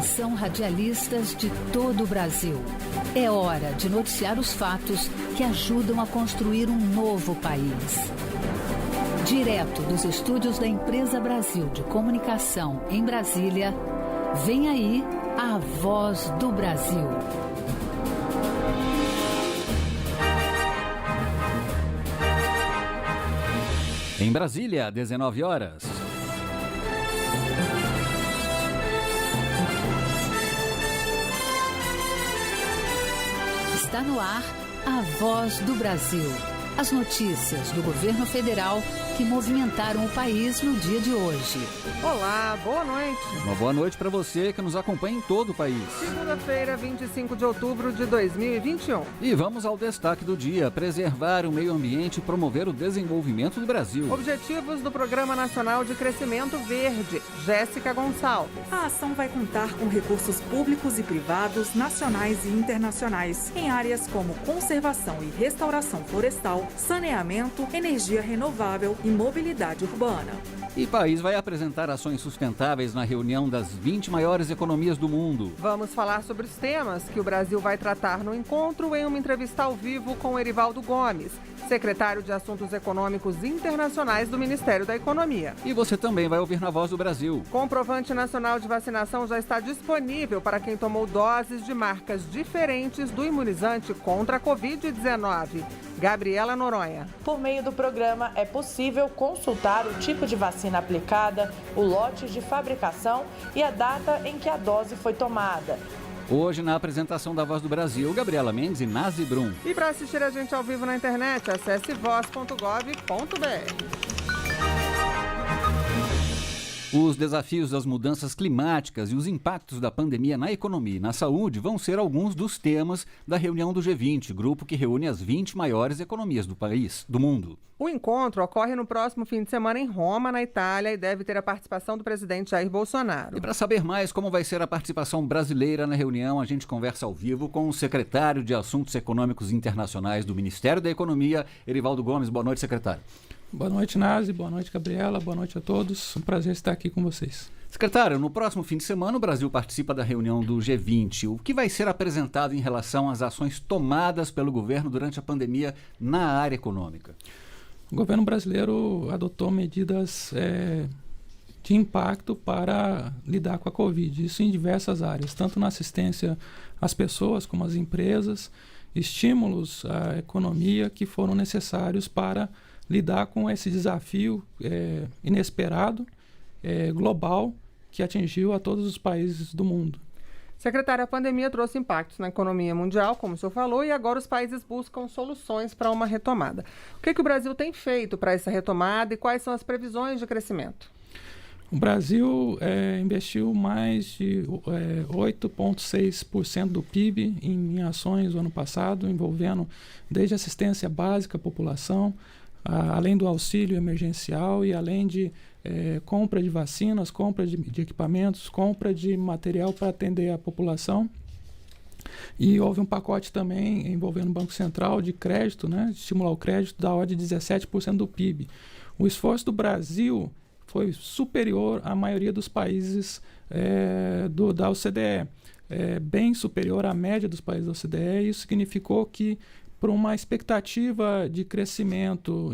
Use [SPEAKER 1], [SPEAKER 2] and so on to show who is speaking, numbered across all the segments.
[SPEAKER 1] Atenção, radialistas de todo o Brasil. É hora de noticiar os fatos que ajudam a construir um novo país. Direto dos estúdios da Empresa Brasil de Comunicação, em Brasília, vem aí a Voz do Brasil.
[SPEAKER 2] Em Brasília, 19 horas.
[SPEAKER 1] Está no ar a Voz do Brasil. As notícias do governo federal que movimentaram o país no dia de hoje.
[SPEAKER 3] Olá, boa noite.
[SPEAKER 2] Uma boa noite para você que nos acompanha em todo o país.
[SPEAKER 3] Segunda-feira, 25 de outubro de 2021.
[SPEAKER 2] E vamos ao destaque do dia: preservar o meio ambiente e promover o desenvolvimento do Brasil.
[SPEAKER 3] Objetivos do Programa Nacional de Crescimento Verde. Jéssica Gonçalves.
[SPEAKER 4] A ação vai contar com recursos públicos e privados, nacionais e internacionais, em áreas como conservação e restauração florestal, saneamento, energia renovável e mobilidade urbana.
[SPEAKER 2] E o país vai apresentar ações sustentáveis na reunião das 20 maiores economias do mundo.
[SPEAKER 3] Vamos falar sobre os temas que o Brasil vai tratar no encontro em uma entrevista ao vivo com Erivaldo Gomes, secretário de Assuntos Econômicos Internacionais do Ministério da Economia.
[SPEAKER 2] E você também vai ouvir na Voz do Brasil.
[SPEAKER 3] Comprovante nacional de vacinação já está disponível para quem tomou doses de marcas diferentes do imunizante contra a Covid-19. Gabriela Noronha.
[SPEAKER 5] Por meio do programa, é possível consultar o tipo de vacina aplicada, o lote de fabricação e a data em que a dose foi tomada.
[SPEAKER 2] Hoje, na apresentação da Voz do Brasil, Gabriela Mendes e Nazi Brum.
[SPEAKER 3] E para assistir a gente ao vivo na internet, acesse voz.gov.br.
[SPEAKER 2] Os desafios das mudanças climáticas e os impactos da pandemia na economia e na saúde vão ser alguns dos temas da reunião do G20, grupo que reúne as 20 maiores economias do mundo.
[SPEAKER 3] O encontro ocorre no próximo fim de semana em Roma, na Itália, e deve ter a participação do presidente Jair Bolsonaro.
[SPEAKER 2] E para saber mais como vai ser a participação brasileira na reunião, a gente conversa ao vivo com o secretário de Assuntos Econômicos Internacionais do Ministério da Economia, Erivaldo Gomes. Boa noite, secretário.
[SPEAKER 6] Boa noite, Nazi. Boa noite, Gabriela. Boa noite a todos. Um prazer estar aqui com vocês.
[SPEAKER 2] Secretário, no próximo fim de semana o Brasil participa da reunião do G20. O que vai ser apresentado em relação às ações tomadas pelo governo durante a pandemia na área econômica?
[SPEAKER 6] O governo brasileiro adotou medidas de impacto para lidar com a Covid. Isso em diversas áreas, tanto na assistência às pessoas como às empresas, estímulos à economia que foram necessários para lidar com esse desafio inesperado, global, que atingiu a todos os países do mundo.
[SPEAKER 3] Secretário, a pandemia trouxe impactos na economia mundial, como o senhor falou, e agora os países buscam soluções para uma retomada. O que o Brasil tem feito para essa retomada e quais são as previsões de crescimento?
[SPEAKER 6] O Brasil investiu mais de 8,6% do PIB em ações no ano passado, envolvendo desde assistência básica à população, além do auxílio emergencial e além de compra de vacinas, compra de equipamentos, compra de material para atender a população. E houve um pacote também envolvendo o Banco Central de crédito, de estimular o crédito da ordem de 17% do PIB. O esforço do Brasil foi superior à maioria dos países da OCDE, bem superior à média dos países da OCDE. Isso significou que, por uma expectativa de crescimento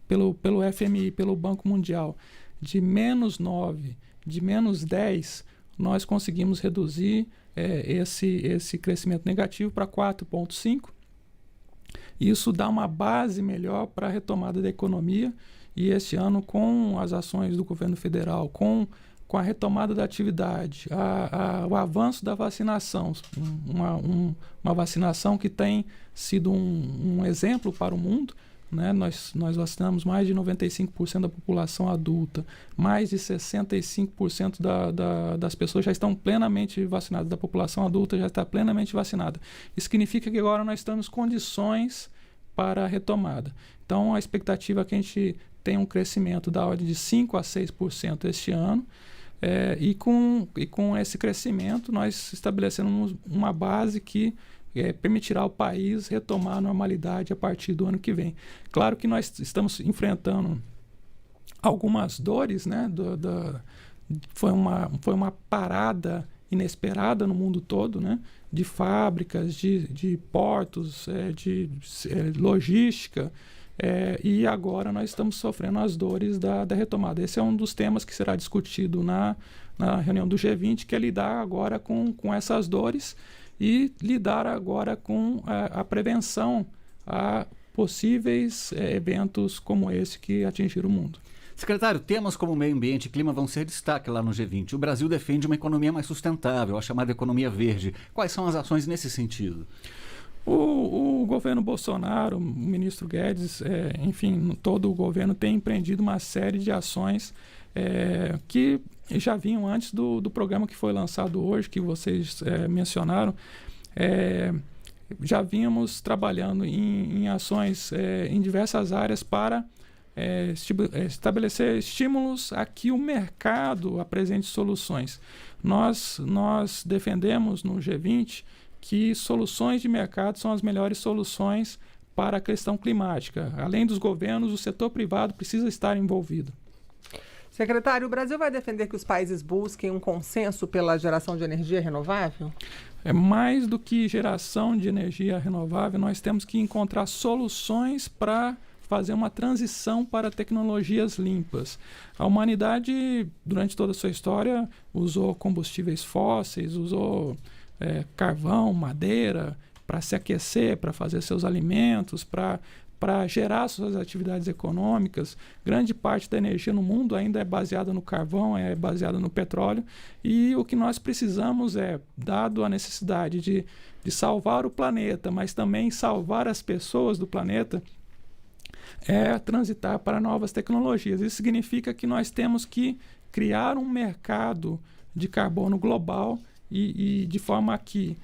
[SPEAKER 6] pelo FMI, pelo Banco Mundial, de -9, de -10, nós conseguimos reduzir esse crescimento negativo para 4,5. Isso dá uma base melhor para a retomada da economia e este ano, com as ações do governo federal, com a retomada da atividade, o avanço da vacinação, uma vacinação que tem sido um exemplo para o mundo, Nós vacinamos mais de 95% da população adulta, mais de 65% das pessoas já estão plenamente vacinadas, da população adulta já está plenamente vacinada. Isso significa que agora nós estamos em condições para a retomada. Então, a expectativa é que a gente tenha um crescimento da ordem de 5% a 6% este ano, e com esse crescimento nós estabelecemos uma base que permitirá ao país retomar a normalidade a partir do ano que vem. Claro que nós estamos enfrentando algumas dores, foi uma parada inesperada no mundo todo, né? De fábricas, de portos, de logística, e agora nós estamos sofrendo as dores da retomada. Esse é um dos temas que será discutido na reunião do G20, que é lidar agora com essas dores e lidar agora com a prevenção a possíveis eventos como esse que atingiram o mundo.
[SPEAKER 2] Secretário, temas como meio ambiente e clima vão ser destaque lá no G20. O Brasil defende uma economia mais sustentável, a chamada economia verde. Quais são as ações nesse sentido?
[SPEAKER 6] O governo Bolsonaro, o ministro Guedes, enfim, todo o governo tem empreendido uma série de ações que já vinham antes do programa que foi lançado hoje, que vocês mencionaram. Já vínhamos trabalhando em ações em diversas áreas para estabelecer estímulos a que o mercado apresente soluções. Nós defendemos no G20 que soluções de mercado são as melhores soluções para a questão climática. Além dos governos, o setor privado precisa estar envolvido.
[SPEAKER 3] Secretário, o Brasil vai defender que os países busquem um consenso pela geração de energia renovável?
[SPEAKER 6] Mais do que geração de energia renovável, nós temos que encontrar soluções para fazer uma transição para tecnologias limpas. A humanidade, durante toda a sua história, usou combustíveis fósseis, usou carvão, madeira, para se aquecer, para fazer seus alimentos, para gerar suas atividades econômicas. Grande parte da energia no mundo ainda é baseada no carvão, é baseada no petróleo, e o que nós precisamos dado a necessidade de salvar o planeta, mas também salvar as pessoas do planeta, transitar para novas tecnologias. Isso significa que nós temos que criar um mercado de carbono global e de forma que,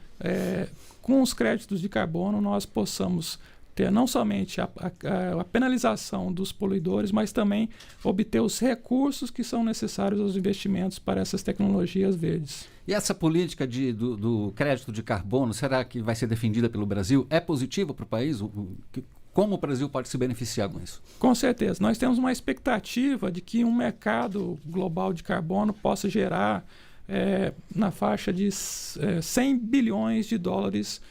[SPEAKER 6] com os créditos de carbono, nós possamos ter não somente a penalização dos poluidores, mas também obter os recursos que são necessários aos investimentos para essas tecnologias verdes.
[SPEAKER 2] E essa política do crédito de carbono, será que vai ser defendida pelo Brasil? É positiva para o país? Como o Brasil pode se beneficiar com isso?
[SPEAKER 6] Com certeza. Nós temos uma expectativa de que um mercado global de carbono possa gerar na faixa de 100 bilhões de dólares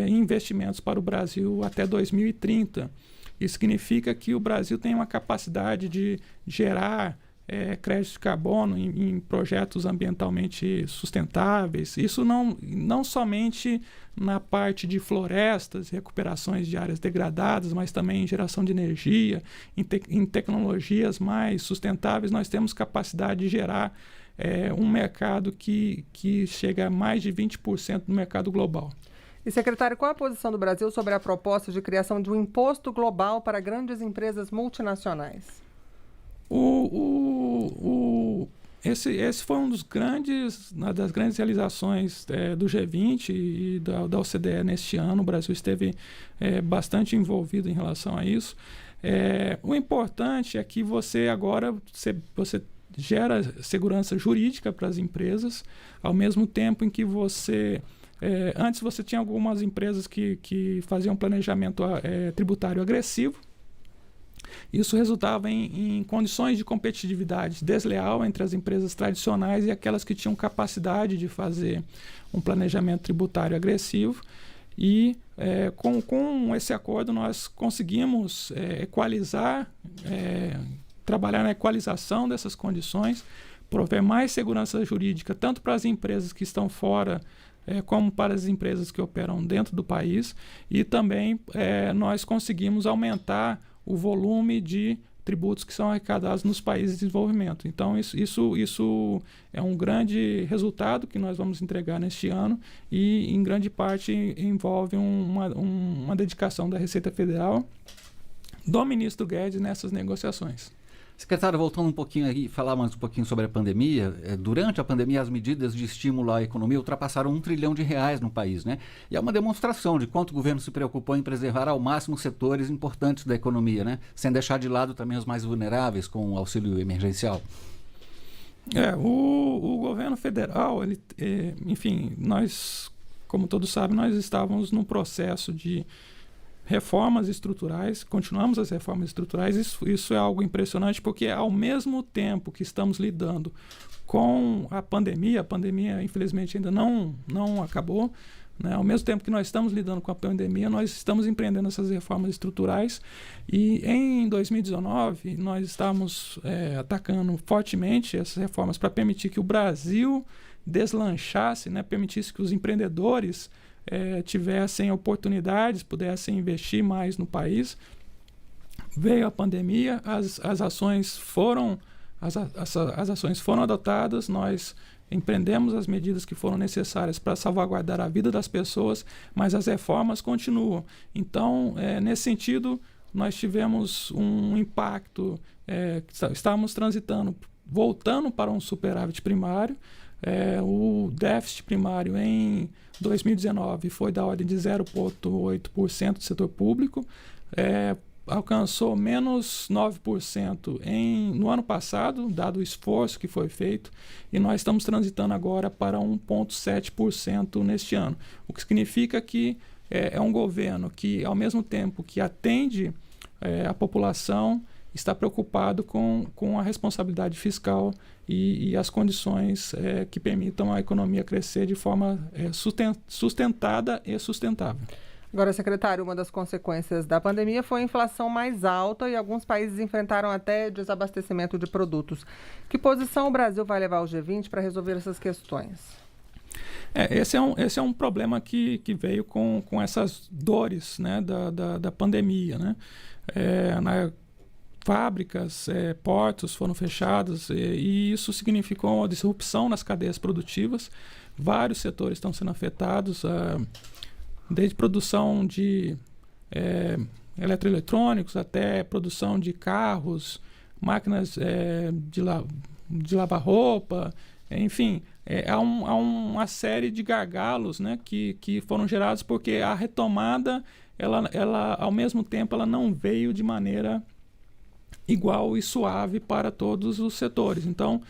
[SPEAKER 6] em investimentos para o Brasil até 2030. Isso significa que o Brasil tem uma capacidade de gerar créditos de carbono em projetos ambientalmente sustentáveis. Isso não somente na parte de florestas, recuperações de áreas degradadas, mas também em geração de energia, em tecnologias mais sustentáveis. Nós temos capacidade de gerar um mercado que chega a mais de 20% do mercado global.
[SPEAKER 3] E, secretário, qual a posição do Brasil sobre a proposta de criação de um imposto global para grandes empresas multinacionais?
[SPEAKER 6] Esse foi uma das grandes realizações do G20 e da OCDE neste ano. O Brasil esteve bastante envolvido em relação a isso. O importante é que você agora você gera segurança jurídica para as empresas, ao mesmo tempo em que antes você tinha algumas empresas que faziam planejamento tributário agressivo. Isso resultava em condições de competitividade desleal entre as empresas tradicionais e aquelas que tinham capacidade de fazer um planejamento tributário agressivo. E com esse acordo nós conseguimos trabalhar na equalização dessas condições, prover mais segurança jurídica tanto para as empresas que estão fora como para as empresas que operam dentro do país, e também nós conseguimos aumentar o volume de tributos que são arrecadados nos países de desenvolvimento. Então, isso é um grande resultado que nós vamos entregar neste ano e, em grande parte, envolve uma dedicação da Receita Federal, do ministro Guedes, nessas negociações.
[SPEAKER 2] Secretário, voltando um pouquinho aí, falar mais um pouquinho sobre a pandemia. Durante a pandemia, as medidas de estímulo à economia ultrapassaram R$1 trilhão no país, né? E é uma demonstração de quanto o governo se preocupou em preservar ao máximo setores importantes da economia, né? Sem deixar de lado também os mais vulneráveis com o auxílio emergencial.
[SPEAKER 6] O governo federal, enfim, nós, como todos sabem, nós estávamos num processo de reformas estruturais, continuamos as reformas estruturais. Isso é algo impressionante, porque ao mesmo tempo que estamos lidando com a pandemia infelizmente ainda não acabou, né? Ao mesmo tempo que nós estamos lidando com a pandemia, nós estamos empreendendo essas reformas estruturais, e em 2019 nós estamos atacando fortemente essas reformas para permitir que o Brasil deslanchasse, né? Permitisse que os empreendedores tivessem oportunidades, pudessem investir mais no país. Veio a pandemia, as ações foram adotadas, nós empreendemos as medidas que foram necessárias para salvaguardar a vida das pessoas, mas as reformas continuam. Então, nesse sentido, nós tivemos um impacto, estávamos transitando, voltando para um superávit primário. O déficit primário em 2019 foi da ordem de 0,8% do setor público, alcançou menos 9% no ano passado, dado o esforço que foi feito, e nós estamos transitando agora para 1,7% neste ano, o que significa que é um governo que, ao mesmo tempo que atende a população, está preocupado com a responsabilidade fiscal e as condições que permitam a economia crescer de forma sustentada e sustentável.
[SPEAKER 3] Agora, secretário, uma das consequências da pandemia foi a inflação mais alta e alguns países enfrentaram até desabastecimento de produtos. Que posição o Brasil vai levar ao G20 para resolver essas questões?
[SPEAKER 6] Esse é um problema que veio com essas dores, né, da pandemia, né? Fábricas, portos foram fechados, e isso significou uma disrupção nas cadeias produtivas. Vários setores estão sendo afetados, desde produção de eletroeletrônicos até produção de carros, máquinas de lavar roupa, enfim, há uma série de gargalos, né, que foram gerados porque a retomada, ela ao mesmo tempo, ela não veio de maneira igual e suave para todos os setores. Então,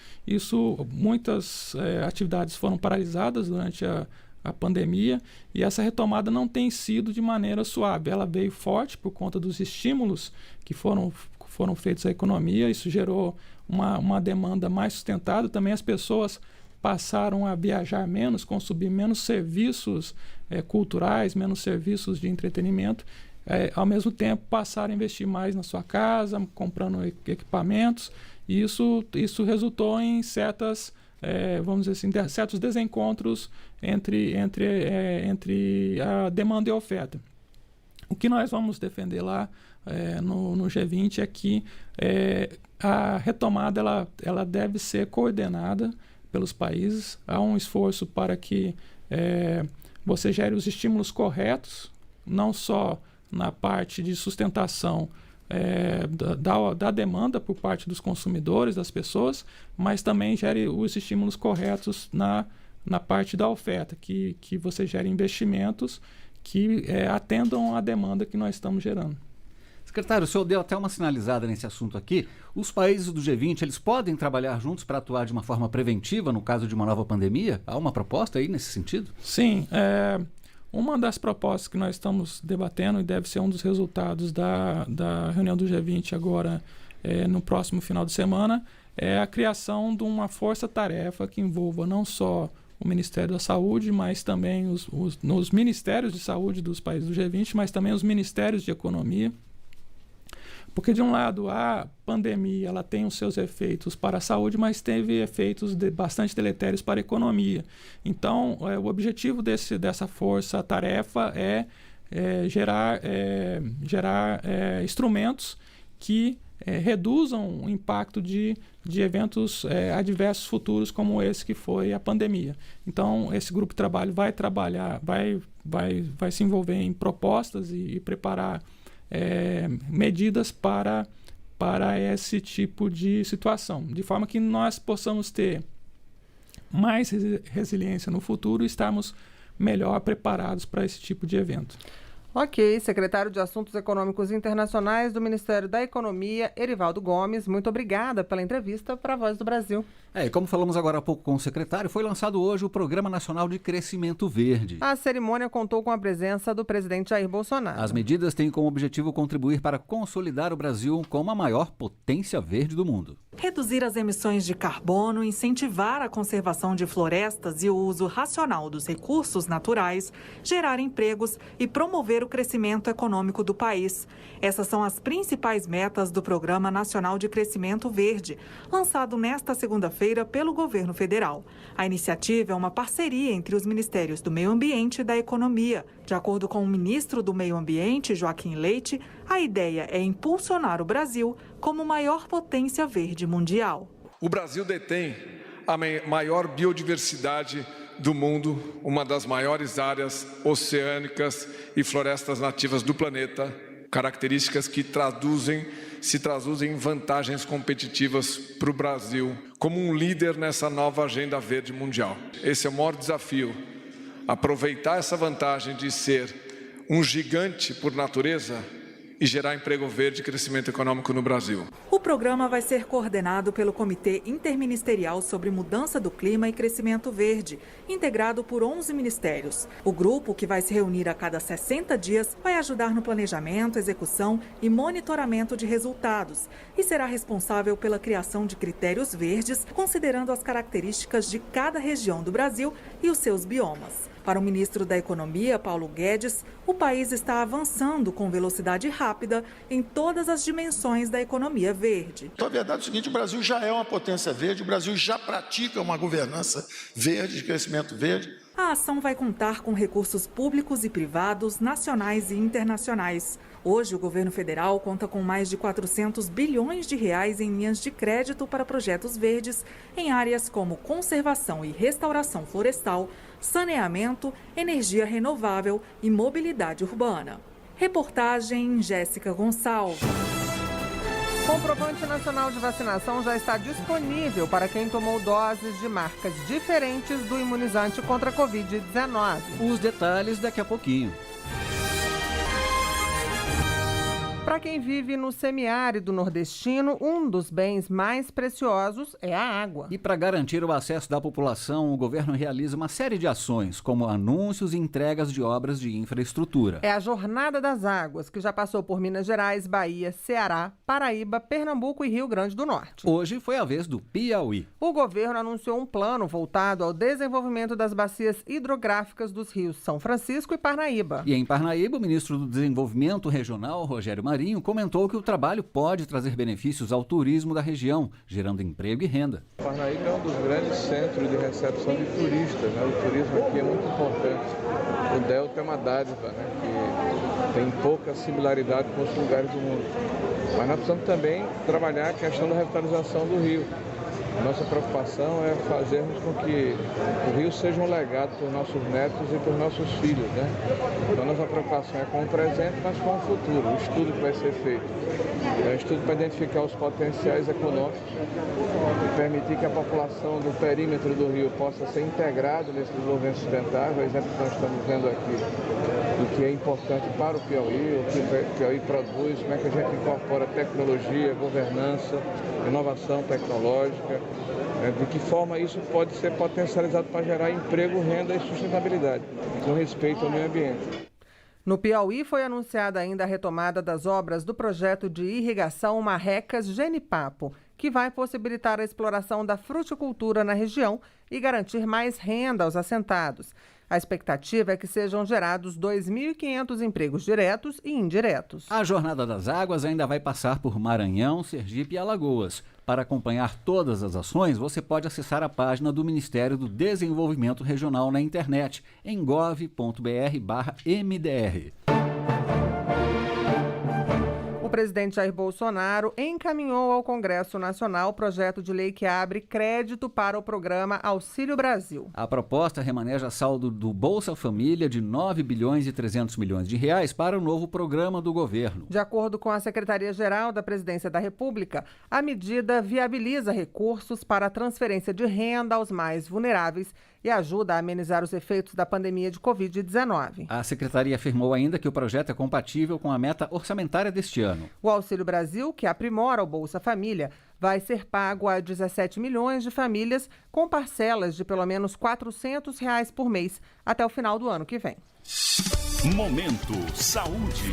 [SPEAKER 6] muitas atividades foram paralisadas durante a pandemia, e essa retomada não tem sido de maneira suave. Ela veio forte por conta dos estímulos que foram feitos à economia. Isso gerou uma demanda mais sustentada. Também as pessoas passaram a viajar menos, consumir menos serviços culturais, menos serviços de entretenimento. Ao mesmo tempo, passaram a investir mais na sua casa, comprando equipamentos, e isso resultou em vamos dizer assim, certos desencontros entre a demanda e a oferta. O que nós vamos defender lá no G20 é que a retomada ela deve ser coordenada pelos países. Há um esforço para que você gere os estímulos corretos, não só na parte de sustentação da demanda por parte dos consumidores, das pessoas, mas também gere os estímulos corretos na parte da oferta, que você gere investimentos que atendam à demanda que nós estamos gerando.
[SPEAKER 2] Secretário, o senhor deu até uma sinalizada nesse assunto aqui. Os países do G20, eles podem trabalhar juntos para atuar de uma forma preventiva no caso de uma nova pandemia? Há uma proposta aí nesse sentido?
[SPEAKER 6] Sim, uma das propostas que nós estamos debatendo, e deve ser um dos resultados da reunião do G20 agora, no próximo final de semana, é a criação de uma força-tarefa que envolva não só o Ministério da Saúde, mas também os ministérios de saúde dos países do G20, mas também os ministérios de economia. Porque, de um lado, a pandemia ela tem os seus efeitos para a saúde, mas teve efeitos bastante deletérios para a economia. Então, o objetivo dessa força-tarefa é gerar instrumentos que reduzam o impacto de eventos adversos futuros, como esse que foi a pandemia. Então, esse grupo de trabalho vai se envolver em propostas e preparar medidas para esse tipo de situação, de forma que nós possamos ter mais resiliência no futuro e estarmos melhor preparados para esse tipo de evento.
[SPEAKER 3] Ok, secretário de Assuntos Econômicos Internacionais do Ministério da Economia, Erivaldo Gomes, muito obrigada pela entrevista para a Voz do Brasil.
[SPEAKER 2] E como falamos agora há pouco com o secretário, foi lançado hoje o Programa Nacional de Crescimento Verde.
[SPEAKER 3] A cerimônia contou com a presença do presidente Jair Bolsonaro.
[SPEAKER 2] As medidas têm como objetivo contribuir para consolidar o Brasil como a maior potência verde do mundo.
[SPEAKER 4] Reduzir as emissões de carbono, incentivar a conservação de florestas e o uso racional dos recursos naturais, gerar empregos e promover o crescimento econômico do país. Essas são as principais metas do Programa Nacional de Crescimento Verde, lançado nesta segunda-feira pelo governo federal. A iniciativa é uma parceria entre os Ministérios do Meio Ambiente e da Economia. De acordo com o ministro do Meio Ambiente, Joaquim Leite, a ideia é impulsionar o Brasil como maior potência verde mundial.
[SPEAKER 7] O Brasil detém a maior biodiversidade do mundo, uma das maiores áreas oceânicas e florestas nativas do planeta, características que se traduzem em vantagens competitivas para o Brasil como um líder nessa nova agenda verde mundial. Esse é o maior desafio, aproveitar essa vantagem de ser um gigante por natureza e gerar emprego verde e crescimento econômico no Brasil.
[SPEAKER 4] O programa vai ser coordenado pelo Comitê Interministerial sobre Mudança do Clima e Crescimento Verde, integrado por 11 ministérios. O grupo, que vai se reunir a cada 60 dias, vai ajudar no planejamento, execução e monitoramento de resultados e será responsável pela criação de critérios verdes, considerando as características de cada região do Brasil e os seus biomas. Para o ministro da Economia, Paulo Guedes, o país está avançando com velocidade rápida em todas as dimensões da economia verde.
[SPEAKER 8] Então, a verdade é o seguinte, o Brasil já é uma potência verde, o Brasil já pratica uma governança verde, de crescimento verde.
[SPEAKER 4] A ação vai contar com recursos públicos e privados, nacionais e internacionais. Hoje, o governo federal conta com mais de 400 bilhões de reais em linhas de crédito para projetos verdes em áreas como conservação e restauração florestal, saneamento, energia renovável e mobilidade urbana. Reportagem Jéssica Gonçalves.
[SPEAKER 3] Comprovante nacional de vacinação já está disponível para quem tomou doses de marcas diferentes do imunizante contra a Covid-19.
[SPEAKER 2] Os detalhes daqui a pouquinho.
[SPEAKER 3] Para quem vive no semiárido nordestino, um dos bens mais preciosos é a água.
[SPEAKER 2] E para garantir o acesso da população, o governo realiza uma série de ações, como anúncios e entregas de obras de infraestrutura.
[SPEAKER 3] É a Jornada das Águas, que já passou por Minas Gerais, Bahia, Ceará, Paraíba, Pernambuco e Rio Grande do Norte.
[SPEAKER 2] Hoje foi a vez do Piauí.
[SPEAKER 3] O governo anunciou um plano voltado ao desenvolvimento das bacias hidrográficas dos rios São Francisco e Parnaíba.
[SPEAKER 2] E em Parnaíba, o ministro do Desenvolvimento Regional, Rogério Marinho, comentou que o trabalho pode trazer benefícios ao turismo da região, gerando emprego e renda.
[SPEAKER 9] Parnaíba é um dos grandes centros de recepção de turistas, né? O turismo aqui é muito importante. O Delta é uma dádiva, né? Que tem pouca similaridade com os lugares do mundo. Mas nós precisamos também trabalhar a questão da revitalização do rio. Nossa preocupação é fazermos com que o rio seja um legado para os nossos netos e para os nossos filhos, né? Então, nossa preocupação é com o presente, mas com o futuro, o estudo que vai ser feito. É um estudo para identificar os potenciais econômicos e permitir que a população do perímetro do rio possa ser integrada nesse desenvolvimento sustentável, exemplo que nós estamos vendo aqui, do que é importante para o Piauí, o que o Piauí produz, como é que a gente incorpora tecnologia, governança, inovação tecnológica, de que forma isso pode ser potencializado para gerar emprego, renda e sustentabilidade, com respeito ao meio ambiente.
[SPEAKER 3] No Piauí foi anunciada ainda a retomada das obras do projeto de irrigação Marrecas Genipapo, que vai possibilitar a exploração da fruticultura na região e garantir mais renda aos assentados. A expectativa é que sejam gerados 2.500 empregos diretos e indiretos.
[SPEAKER 2] A Jornada das Águas ainda vai passar por Maranhão, Sergipe e Alagoas. Para acompanhar todas as ações, você pode acessar a página do Ministério do Desenvolvimento Regional na internet, em gov.br/MDR.
[SPEAKER 3] O presidente Jair Bolsonaro encaminhou ao Congresso Nacional o projeto de lei que abre crédito para o programa Auxílio Brasil.
[SPEAKER 2] A proposta remaneja saldo do Bolsa Família de 9 bilhões e 300 milhões de reais para o novo programa do governo.
[SPEAKER 3] De acordo com a Secretaria-Geral da Presidência da República, a medida viabiliza recursos para a transferência de renda aos mais vulneráveis e ajuda a amenizar os efeitos da pandemia de Covid-19.
[SPEAKER 2] A secretaria afirmou ainda que o projeto é compatível com a meta orçamentária deste ano.
[SPEAKER 3] O Auxílio Brasil, que aprimora o Bolsa Família, vai ser pago a 17 milhões de famílias com parcelas de pelo menos R$ 400 por mês até o final do ano que vem.
[SPEAKER 10] Momento Saúde.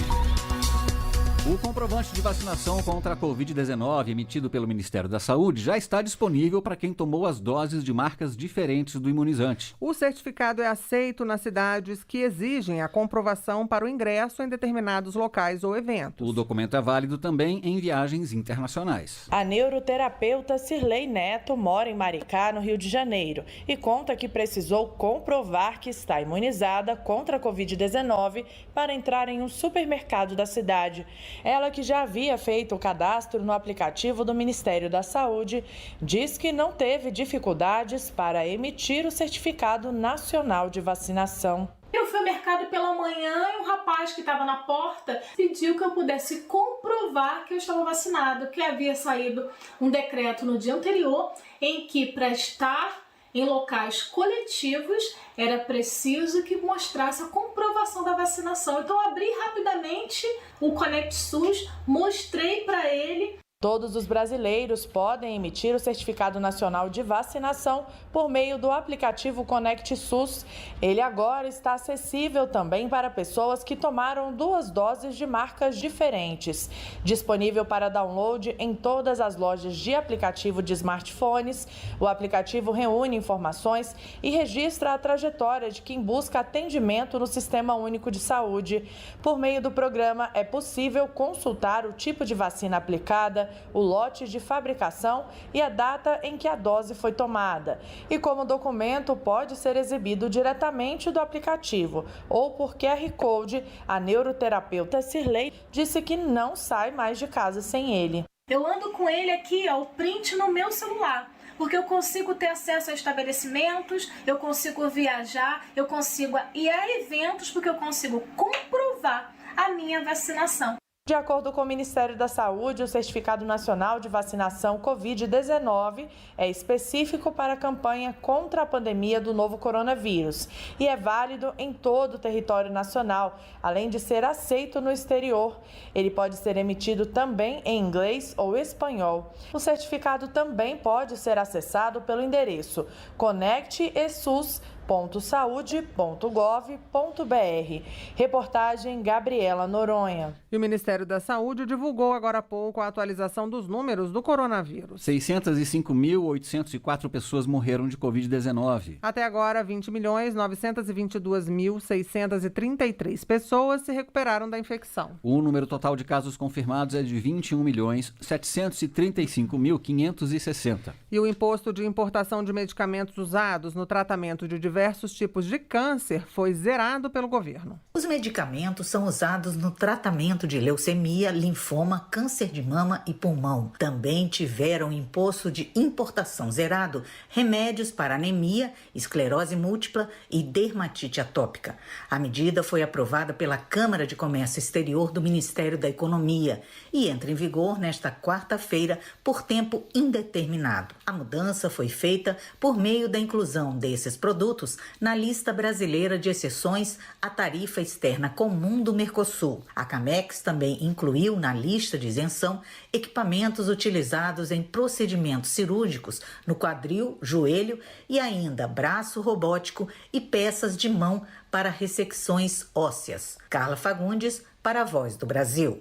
[SPEAKER 2] O comprovante de vacinação contra a Covid-19 emitido pelo Ministério da Saúde já está disponível para quem tomou as doses de marcas diferentes do imunizante.
[SPEAKER 3] O certificado é aceito nas cidades que exigem a comprovação para o ingresso em determinados locais ou eventos.
[SPEAKER 2] O documento é válido também em viagens internacionais.
[SPEAKER 5] A neuroterapeuta Cirlei Neto mora em Maricá, no Rio de Janeiro, e conta que precisou comprovar que está imunizada contra a Covid-19 para entrar em um supermercado da cidade. Ela, que já havia feito o cadastro no aplicativo do Ministério da Saúde, diz que não teve dificuldades para emitir o Certificado Nacional de Vacinação.
[SPEAKER 11] Eu fui ao mercado pela manhã e um rapaz que estava na porta pediu que eu pudesse comprovar que eu estava vacinado, que havia saído um decreto no dia anterior em que, para estar em locais coletivos, era preciso que mostrasse a comprovação da vacinação. Então, eu abri rapidamente o Conect SUS, mostrei para ele.
[SPEAKER 5] Todos os brasileiros podem emitir o Certificado Nacional de Vacinação por meio do aplicativo Conect SUS. Ele agora está acessível também para pessoas que tomaram 2 doses de marcas diferentes. Disponível para download em todas as lojas de aplicativo de smartphones, o aplicativo reúne informações e registra a trajetória de quem busca atendimento no Sistema Único de Saúde. Por meio do programa, é possível consultar o tipo de vacina aplicada, o lote de fabricação e a data em que a dose foi tomada. E como documento pode ser exibido diretamente do aplicativo ou por QR Code, a neuroterapeuta Cirlei disse que não sai mais de casa sem ele.
[SPEAKER 11] Eu ando com ele aqui, o print no meu celular, porque eu consigo ter acesso a estabelecimentos, eu consigo viajar, eu consigo ir a eventos, porque eu consigo comprovar a minha vacinação.
[SPEAKER 5] De acordo com o Ministério da Saúde, o Certificado Nacional de Vacinação Covid-19 é específico para a campanha contra a pandemia do novo coronavírus e é válido em todo o território nacional, além de ser aceito no exterior. Ele pode ser emitido também em inglês ou espanhol. O certificado também pode ser acessado pelo endereço conectesus.saude.gov.br. Reportagem Gabriela Noronha.
[SPEAKER 3] E o Ministério da Saúde divulgou agora há pouco a atualização dos números do coronavírus.
[SPEAKER 2] 605.804 pessoas morreram de Covid-19.
[SPEAKER 3] Até agora, 20.922.633 pessoas se recuperaram da infecção.
[SPEAKER 2] O número total de casos confirmados é de 21.735.560.
[SPEAKER 3] E o imposto de importação de medicamentos usados no tratamento de diversos tipos de câncer foi zerado pelo governo.
[SPEAKER 12] Os medicamentos são usados no tratamento de leucemia, linfoma, câncer de mama e pulmão. Também tiveram imposto de importação zerado remédios para anemia, esclerose múltipla e dermatite atópica. A medida foi aprovada pela Câmara de Comércio Exterior do Ministério da Economia e entra em vigor nesta quarta-feira por tempo indeterminado. A mudança foi feita por meio da inclusão desses produtos na lista brasileira de exceções à tarifa externa comum do Mercosul. A Camex também incluiu na lista de isenção equipamentos utilizados em procedimentos cirúrgicos no quadril, joelho e ainda braço robótico e peças de mão para ressecções ósseas. Carla Fagundes, para a Voz do Brasil.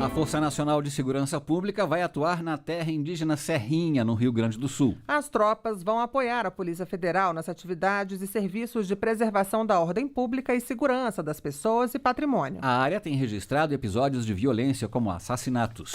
[SPEAKER 2] A Força Nacional de Segurança Pública vai atuar na terra indígena Serrinha, no Rio Grande do Sul.
[SPEAKER 3] As tropas vão apoiar a Polícia Federal nas atividades e serviços de preservação da ordem pública e segurança das pessoas e patrimônio.
[SPEAKER 2] A área tem registrado episódios de violência como assassinatos.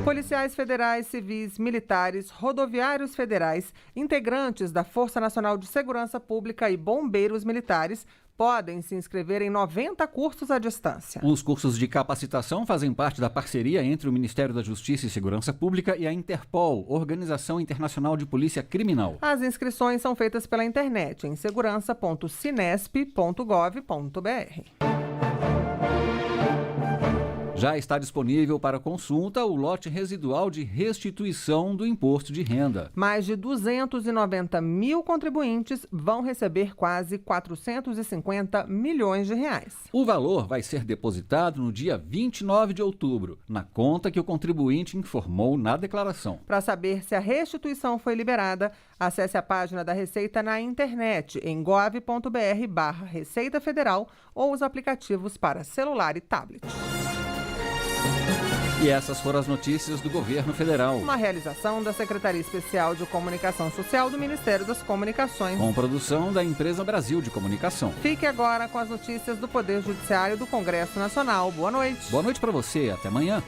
[SPEAKER 3] Policiais federais, civis, militares, rodoviários federais, integrantes da Força Nacional de Segurança Pública e bombeiros militares podem se inscrever em 90 cursos à distância.
[SPEAKER 2] Os cursos de capacitação fazem parte da parceria entre o Ministério da Justiça e Segurança Pública e a Interpol, Organização Internacional de Polícia Criminal.
[SPEAKER 3] As inscrições são feitas pela internet em segurança.cinesp.gov.br.
[SPEAKER 2] Já está disponível para consulta o lote residual de restituição do imposto de renda.
[SPEAKER 3] Mais de 290 mil contribuintes vão receber quase 450 milhões de reais.
[SPEAKER 2] O valor vai ser depositado no dia 29 de outubro, na conta que o contribuinte informou na declaração.
[SPEAKER 3] Para saber se a restituição foi liberada, acesse a página da Receita na internet em gov.br/Receita Federal ou os aplicativos para celular e tablet.
[SPEAKER 2] E essas foram as notícias do Governo Federal.
[SPEAKER 3] Uma realização da Secretaria Especial de Comunicação Social do Ministério das Comunicações.
[SPEAKER 2] Com produção da Empresa Brasil de Comunicação.
[SPEAKER 3] Fique agora com as notícias do Poder Judiciário do Congresso Nacional. Boa noite.
[SPEAKER 2] Boa noite para você. Até amanhã.